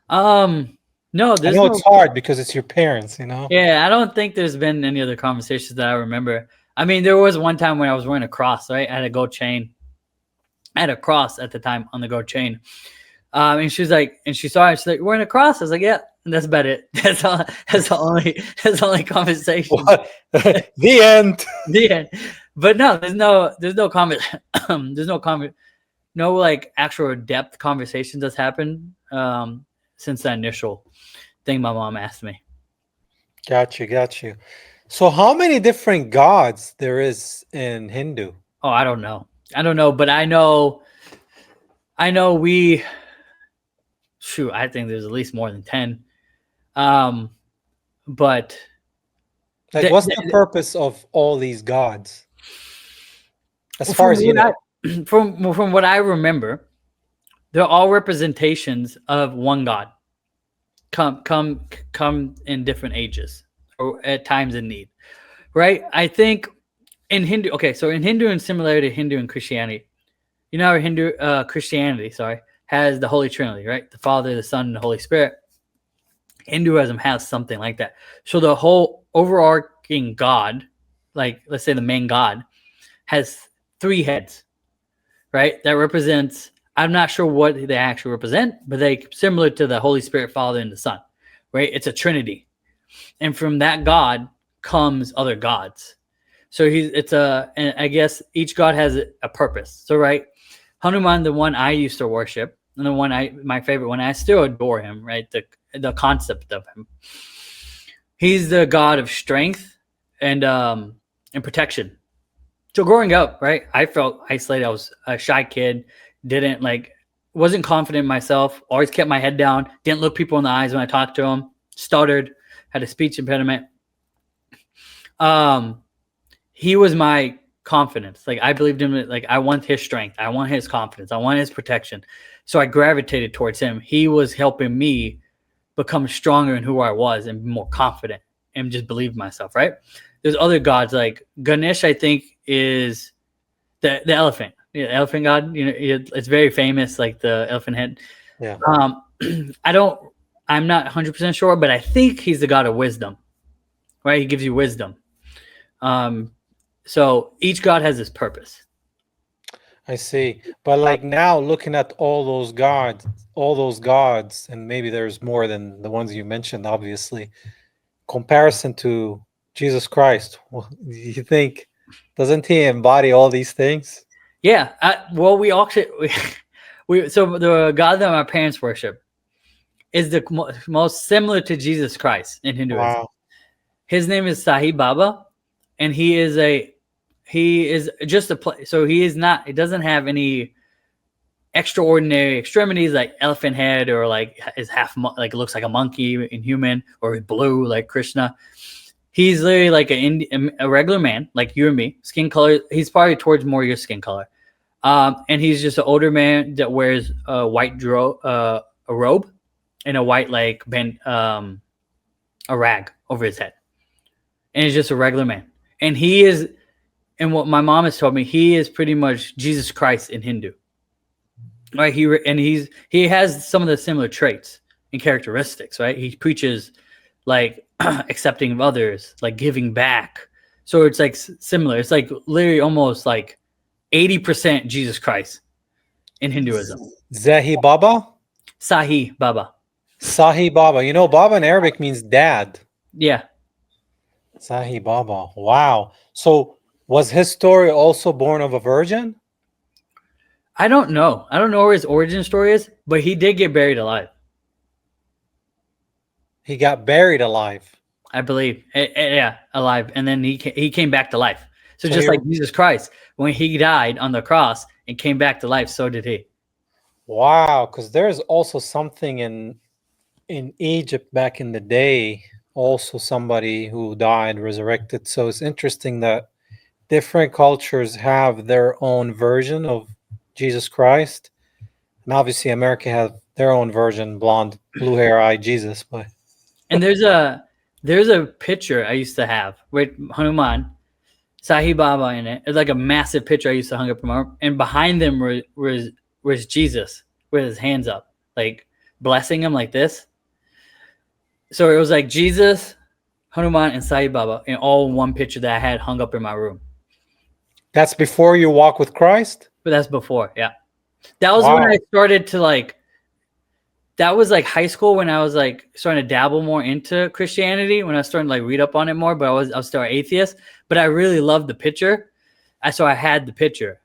in? No, I know it's hard because it's your parents, you know? Yeah, I don't think there's been any other conversations that I remember. I mean, there was one time when I was wearing a cross, right? I had a gold chain. I had a cross at the time on the gold chain. And she was like, and she saw it, she's like, wearing a cross? I was like, yeah. And that's about it. That's the only conversation. The end. The end. But no, there's no comment. No like actual depth conversations that's happened since the initial thing my mom asked me. Got you. So how many different gods there is in Hindu? Oh, I don't know, but I know I think there's at least more than 10. But like, what's the purpose of all these gods? As far as you know, from what I remember, they're all representations of one God. Come in different ages or at times in need, right? I think in Hindu. Okay, so in Hindu, and similar to Hindu and Christianity, you know, how Christianity, has the Holy Trinity, right? The Father, the Son, and the Holy Spirit. Hinduism has something like that. So the whole overarching God, like let's say the main God, has 3 heads, right? That represents I'm not sure what they actually represent, but they similar to the Holy Spirit, Father, and the Son, right? It's a Trinity, and from that God comes other gods. So and I guess each God has a purpose. So right, Hanuman, the one I used to worship, and my favorite one, I still adore him. Right, the concept of him. He's the God of strength and protection. So growing up, right, I felt isolated. I was a shy kid, didn't wasn't confident in myself, always kept my head down, didn't look people in the eyes when I talked to them, stuttered, had a speech impediment. He was my confidence. Like I believed him. Like I want his strength. I want his confidence. I want his protection. So I gravitated towards him. He was helping me become stronger in who I was and more confident and just believe myself, right? There's other gods like Ganesh, I think, is the elephant. Yeah, elephant god. It's very famous, like the elephant head. Yeah. I'm not 100% sure, but I think he's the god of wisdom, right? He gives you wisdom. So each god has his purpose. I see. But like now looking at all those gods, and maybe there's more than the ones you mentioned, obviously, comparison to Jesus Christ, do you think, doesn't he embody all these things? Yeah. Well, so the god that my parents worship is the most similar to Jesus Christ in Hinduism. Wow. His name is Sai Baba, and he is just so he doesn't have any extraordinary extremities like elephant head or like is like looks like a monkey in human or blue like Krishna. He's literally like a regular man like you and me. Skin color, he's probably towards more your skin color. And he's just an older man that wears a white a robe and a white a rag over his head. And he's just a regular man. And and what my mom has told me, he is pretty much Jesus Christ in Hindu. Right? He has some of the similar traits and characteristics, right? He preaches like accepting of others, like giving back. So it's like similar. It's like literally almost like 80% Jesus Christ in Hinduism. Zahi Baba? Sai Baba. Sahi Baba. Baba in Arabic means dad. Yeah. Sahi Baba. Wow. So was his story also born of a virgin? I don't know. I don't know where his origin story is, but he did get buried alive. He got buried alive. I believe. Yeah, alive. And then he came back to life. So just like Jesus Christ, when he died on the cross and came back to life, so did he. Wow, because there's also something in Egypt back in the day, also somebody who died, resurrected. So it's interesting that different cultures have their own version of Jesus Christ. And obviously America has their own version, blonde, blue hair, eye Jesus. But and there's a picture I used to have with Hanuman, Sai Baba in it. It's like a massive picture I used to hang up in my room. And behind them was Jesus with his hands up, like blessing him like this. So it was like Jesus, Hanuman, and Sai Baba in all one picture that I had hung up in my room. that's before you walk with Christ? But that's before, yeah. That was when I started to that was like high school when I was like starting to dabble more into Christianity, when I was starting to read up on it more, but I was still an atheist. But I really loved the picture. So I had the picture.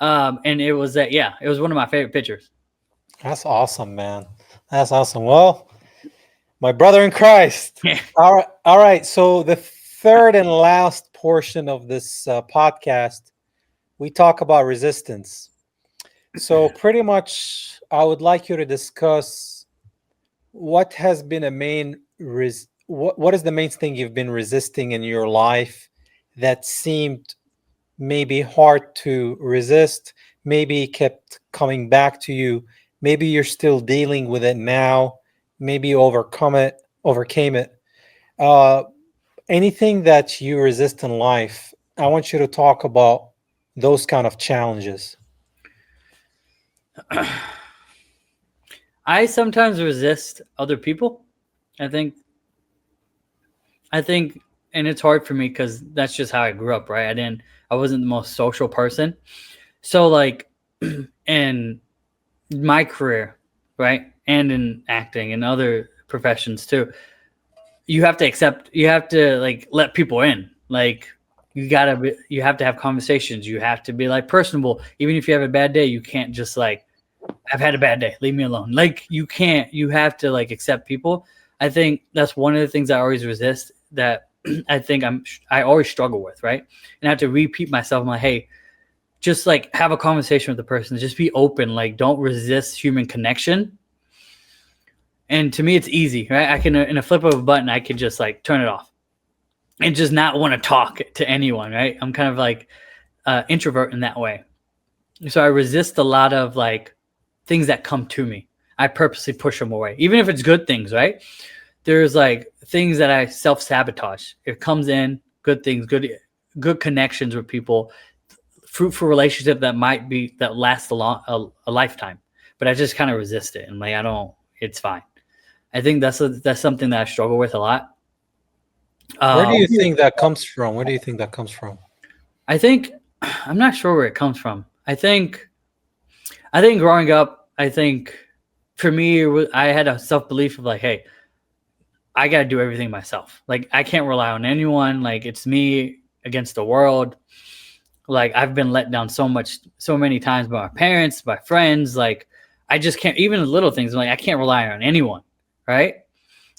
And it was it was one of my favorite pictures. That's awesome, man. That's awesome. Well, my brother in Christ. All right. So the third and last portion of this podcast, we talk about resistance. So pretty much, I would like you to discuss what has been what is the main thing you've been resisting in your life that seemed maybe hard to resist, maybe kept coming back to you, maybe you're still dealing with it now, maybe overcame it. Anything that you resist in life, I want you to talk about those kind of challenges. I sometimes resist other people. I think, and it's hard for me because that's just how I grew up, right? I wasn't the most social person. So and my career, right, and in acting and other professions too, you have to accept, you have to like let people in. Like you have to have conversations. You have to be like personable. Even if you have a bad day, you can't just like, I've had a bad day, leave me alone. Like you can't, you have to like accept people. I think that's one of the things I always resist, that I always struggle with, right? And I have to repeat myself. I'm like, hey, just like have a conversation with the person. Just be open. Like don't resist human connection. And to me, it's easy, right? I can, in a flip of a button, I can just like turn it off and just not want to talk to anyone, right? I'm kind of like introvert in that way. So I resist a lot of like things that come to me. I purposely push them away, even if it's good things, right? There's like things that I self-sabotage. It comes in, good things, good connections with people, fruitful relationship that lasts a lifetime. But I just kind of resist it, and like it's fine. I think that's something that I struggle with a lot. Where do you think that comes from? Where do you think that comes from? I think I'm not sure where it comes from. I think growing up, I think for me, I had a self-belief of like, hey, I got to do everything myself. Like I can't rely on anyone. Like it's me against the world. Like I've been let down so many times by my parents, by friends. Like I just can't, even the little things. I'm like, I can't rely on anyone. Right.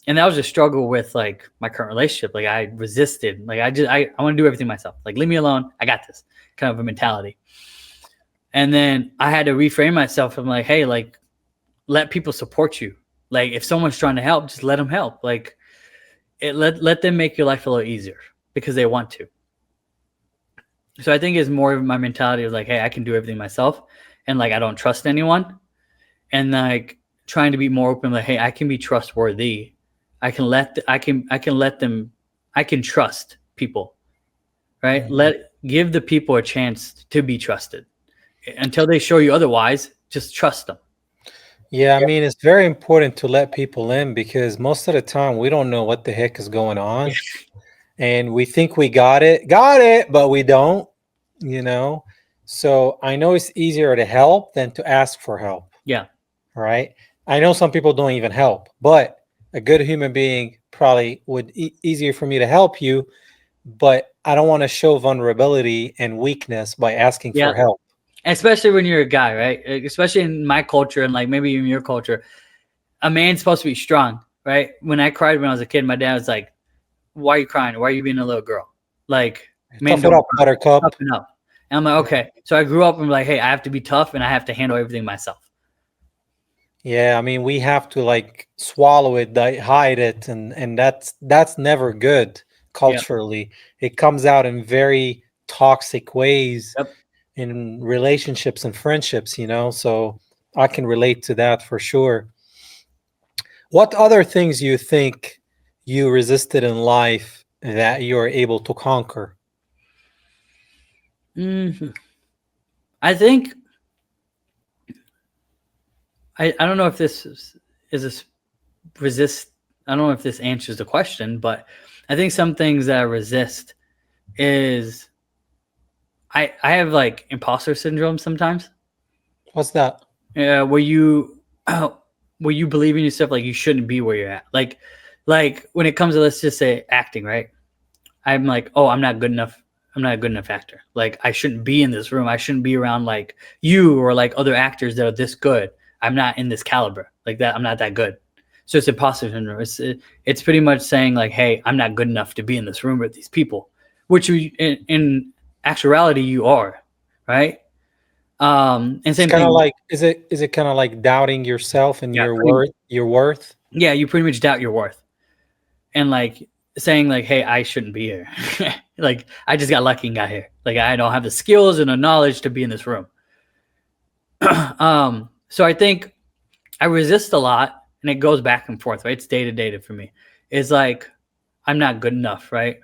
And that was a struggle with like my current relationship. Like I resisted, like I want to do everything myself. Like leave me alone. I got this kind of a mentality. And then I had to reframe myself. I'm like, hey, like let people support you. Like if someone's trying to help, just let them help. Like let them make your life a little easier because they want to. So I think it's more of my mentality of like, hey, I can do everything myself, and like I don't trust anyone, and like trying to be more open. Like, hey, I can be trustworthy. I can trust people, right? Mhm. Give the people a chance to be trusted. Until they show you otherwise, just trust them. Yeah, I mean, it's very important to let people in because most of the time we don't know what the heck is going on. And we think we got it, but we don't, you know? So I know it's easier to help than to ask for help, Yeah. right? I know some people don't even help, but a good human being probably would easier for me to help you, but I don't want to show vulnerability and weakness by asking Yeah. for help. Especially when you're a guy, right? Especially in my culture and like maybe in your culture, a man's supposed to be strong, right? When I cried when I was a kid, my dad was like, "Why are you crying? Why are you being a little girl? Like, men Tough it don't up, cry. buttercup. Toughen up." And I'm like, okay. So I grew up and like, hey, I have to be tough and I have to handle everything myself. Yeah, I mean, we have to like swallow it, hide it, and that's never good Yeah. culturally. It comes out in very toxic ways Yep. in relationships and friendships, So I can relate to that for sure. What other things you think you resisted in life that you're able to conquer? Hmm. I think I don't know if this is a resist. I don't know if this answers the question, but I think some things that I resist is I have like imposter syndrome sometimes. What's that? Where you where you believe in yourself like you shouldn't be where you're at. Like when it comes to, let's just say, acting, right? I'm like, oh, I'm not good enough. I'm not a good enough actor. Like I shouldn't be in this room. I shouldn't be around like you or like other actors that are this good. I'm not in this caliber like that. I'm not that good. So it's imposter syndrome. It's pretty much saying like, hey, I'm not good enough to be in this room with these people, which you in actuality you are, right? And It's same kind of thing. like is it kind of like doubting yourself and Yeah, your worth? yeah, you pretty much doubt your worth and like saying like, hey, I shouldn't be here. Like I just got lucky and got here. Like I don't have the skills and the knowledge to be in this room. So I think I resist a lot and it goes back and forth, right? It's day to day for me. It's like I'm not good enough, right?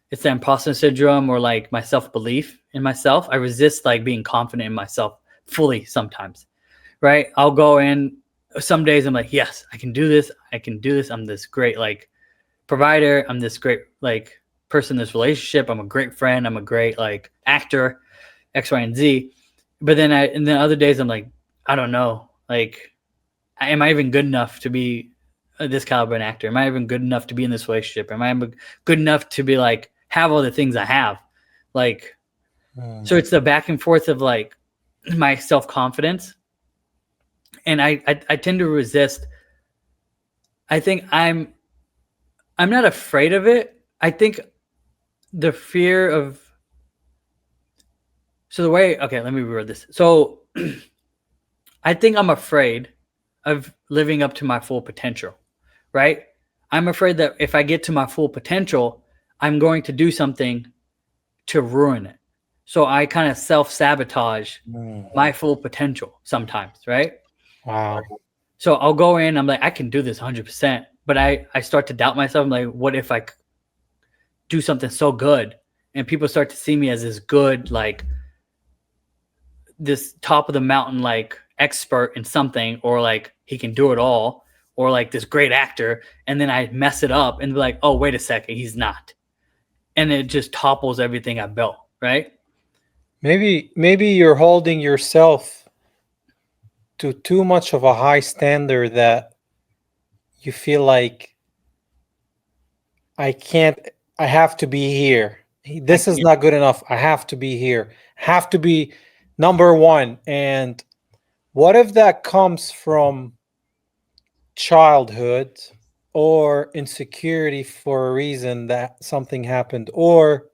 It's the imposter syndrome or like my self-belief in myself. I resist like being confident in myself fully sometimes, right? I'll go in some days I'm like, yes, I can do this. I can do this. I'm this great like provider. I'm this great like person in this relationship. I'm a great friend. I'm a great like actor, X, Y, and Z. But then and then other days I'm like, I don't know. Like, am I even good enough to be this caliber an actor? Am I even good enough to be in this relationship? Am I good enough to be like have all the things I have? Like, so it's the back and forth of like my self confidence, and I tend to resist. I think I'm not afraid of it. I think the fear of so the way okay, let me reword this. So I think I'm afraid of living up to my full potential, right? I'm afraid that if I get to my full potential, I'm going to do something to ruin it. So I kind of self sabotage my full potential sometimes, right? Wow. So I'll go in, I'm like, I can do this 100%. But I start to doubt myself. I'm like, what if I do something so good and people start to see me as this good, like this top of the mountain, like expert in something, or like he can do it all, or like this great actor. And then I mess it up and be like, oh, wait a second, he's not. And it just topples everything I built, right? Maybe you're holding yourself to too much of a high standard that you feel like I can't, I have to be here. I This is can't. not good enough. I have to be here. Have to be number one. And what if that comes from childhood or insecurity for a reason that something happened or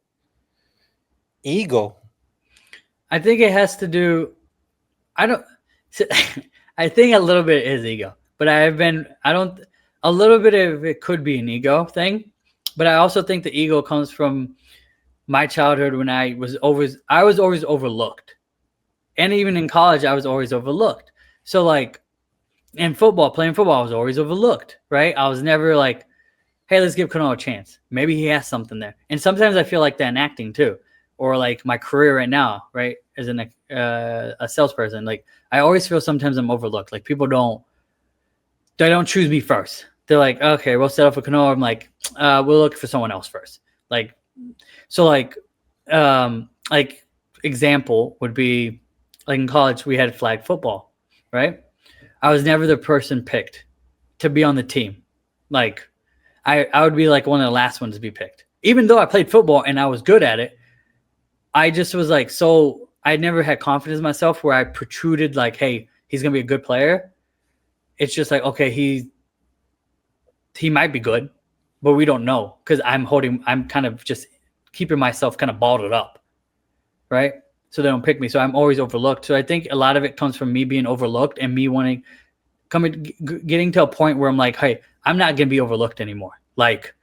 ego? I think it has to do. I don't. I think a little bit is ego, but I've been. I don't. A little bit of it could be an ego thing, but I also think the ego comes from my childhood when I was always overlooked, and even in college I was always overlooked. So like in football, playing football, I was always overlooked. Right? I was never like, hey, let's give Kunal a chance. Maybe he has something there. And sometimes I feel like that in acting too, or like my career right now, right, as a salesperson. Like I always feel sometimes I'm overlooked. Like people they don't choose me first. They're like, okay, we'll set up for Kunal. I'm like, we'll look for someone else first. Like, so like example would be like in college we had flag football, right? I was never the person picked to be on the team. Like I would be like one of the last ones to be picked. Even though I played football and I was good at it, I just was like, so I never had confidence in myself where I protruded like, hey, he's gonna be a good player. It's just like, okay, he might be good, but we don't know because I'm kind of just keeping myself kind of bottled up, right? So they don't pick me. So I'm always overlooked. So I think a lot of it comes from me being overlooked and me getting to a point where I'm like, hey, I'm not gonna be overlooked anymore. Like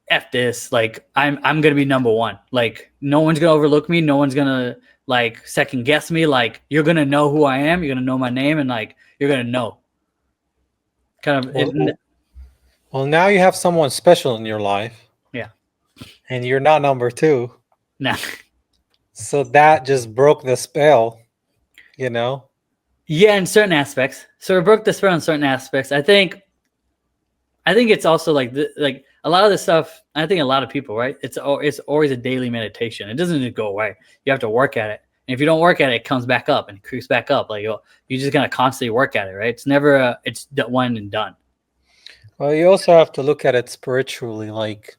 F this. Like I'm gonna be number one. Like no one's gonna overlook me. No one's gonna like second guess me. Like you're gonna know who I am. You're gonna know my name, and like you're gonna know. Kind of Well, it, well, now you have someone special in your life, yeah. and you're not number two. Nah. So that just broke the spell, you know? Yeah, in certain aspects. So it broke the spell in certain aspects. I think it's also like a lot of this stuff. I think a lot of people, right? It's always a daily meditation. It doesn't just go away. You have to work at it. And if you don't work at it, it comes back up and it creeps back up. Like you just gotta constantly work at it, right? It's never it's one and done. Well, you also have to look at it spiritually. Like,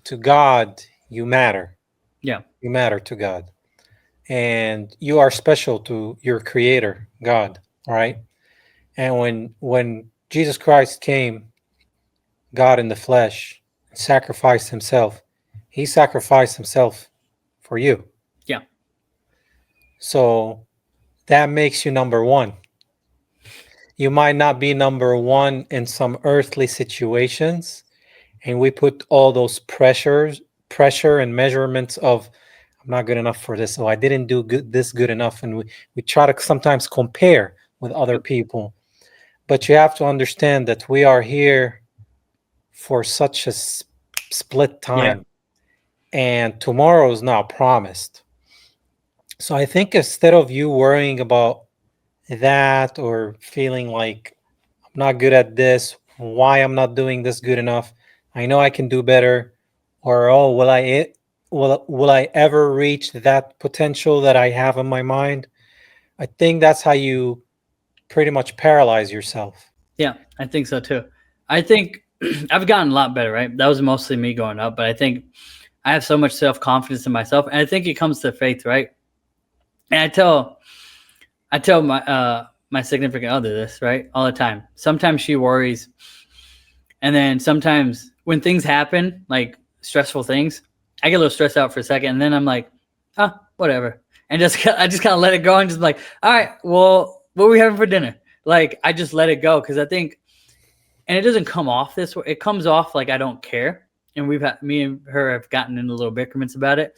to God, you matter. Yeah. You matter to God. And you are special to your creator, God, right? And when Jesus Christ came, God in the flesh, sacrificed himself, he sacrificed himself for you. Yeah. So that makes you number one. You might not be number one in some earthly situations, and we put all those pressure and measurements of I'm not good enough for this, so I didn't do good enough, and we try to sometimes compare with other people. But you have to understand that we are here for such a split Yeah. time, and tomorrow is not promised. So I think instead of you worrying about that or feeling like I'm not good at this, why I'm not doing this good enough, I know I can do better, or oh, will I ever reach that potential that I have in my mind? I think that's how you pretty much paralyze yourself. Yeah, I think so too. I think I've gotten a lot better, right? That was mostly me growing up, but I think I have so much self confidence in myself, and I think it comes to faith, right? And I tell my significant other this, right, all the time. Sometimes she worries, and then sometimes when things happen, like stressful things, I get a little stressed out for a second, and then I'm like, ah, whatever, and I just kind of let it go and just like, all right, well, what are we having for dinner? Like I just let it go because I think, and it doesn't come off this way. It comes off like I don't care, and me and her have gotten into little bickerments about it.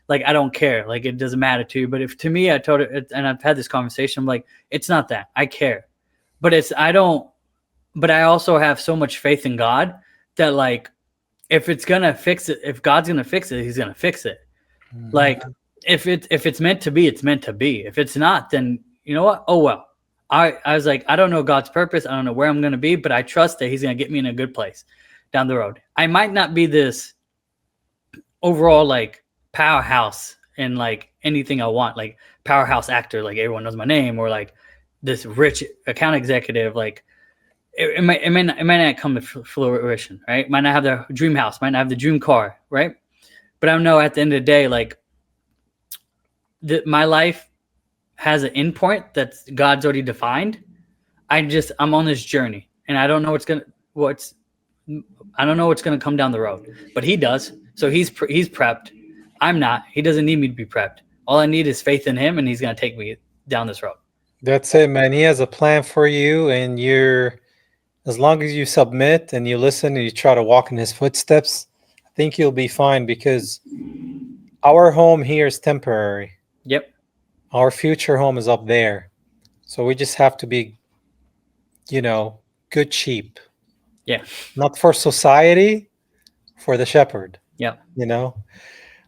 Like I don't care, like it doesn't matter to you. But if to me, I told her, and I've had this conversation. I'm like, it's not that I care, but it's I don't. But I also have so much faith in God that like if it's gonna fix it, if God's gonna fix it, He's gonna fix it. Like if it's meant to be, it's meant to be. If it's not, then you know what? Oh well. I was like, I don't know God's purpose. I don't know where I'm gonna be, but I trust that He's gonna get me in a good place down the road. I might not be this overall like powerhouse in like anything I want, like powerhouse actor, like everyone knows my name, or like this rich account executive, like it might not come to fruition, right? Might not have the dream house, might not have the dream car, right? But I know at the end of the day, like my life has an endpoint that God's already defined. I'm on this journey, and I don't know I don't know what's gonna come down the road, but He does. So he's prepped. I'm not. He doesn't need me to be prepped. All I need is faith in Him, and He's gonna take me down this road. That's it, man. He has a plan for you, and as long as you submit and you listen and you try to walk in His footsteps, I think you'll be fine, because our home here is temporary. Yep. Our future home is up there. So we just have to be, good sheep. Yeah. Not for society, for the shepherd. Yep.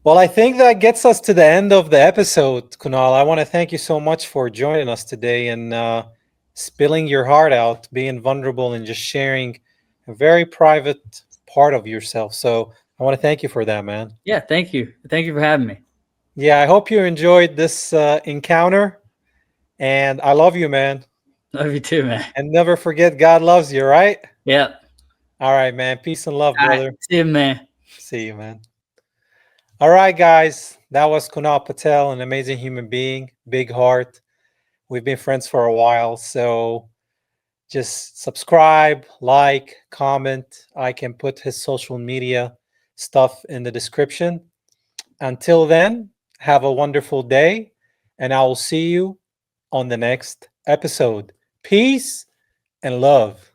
Well, I think that gets us to the end of the episode, Kunal. I want to thank you so much for joining us today and spilling your heart out, being vulnerable, and just sharing a very private part of yourself. So I want to thank you for that, man. Yeah. Thank you. Thank you for having me. Yeah, I hope you enjoyed this encounter. And I love you, man. Love you too, man. And never forget, God loves you, right? Yep. All right, man. Peace and love, All brother. right. See you, man. See you, man. All right, guys. That was Kunal Patel, an amazing human being, big heart. We've been friends for a while, so just subscribe, like, comment. I can put his social media stuff in the description. Until then, have a wonderful day, and I will see you on the next episode. Peace and love.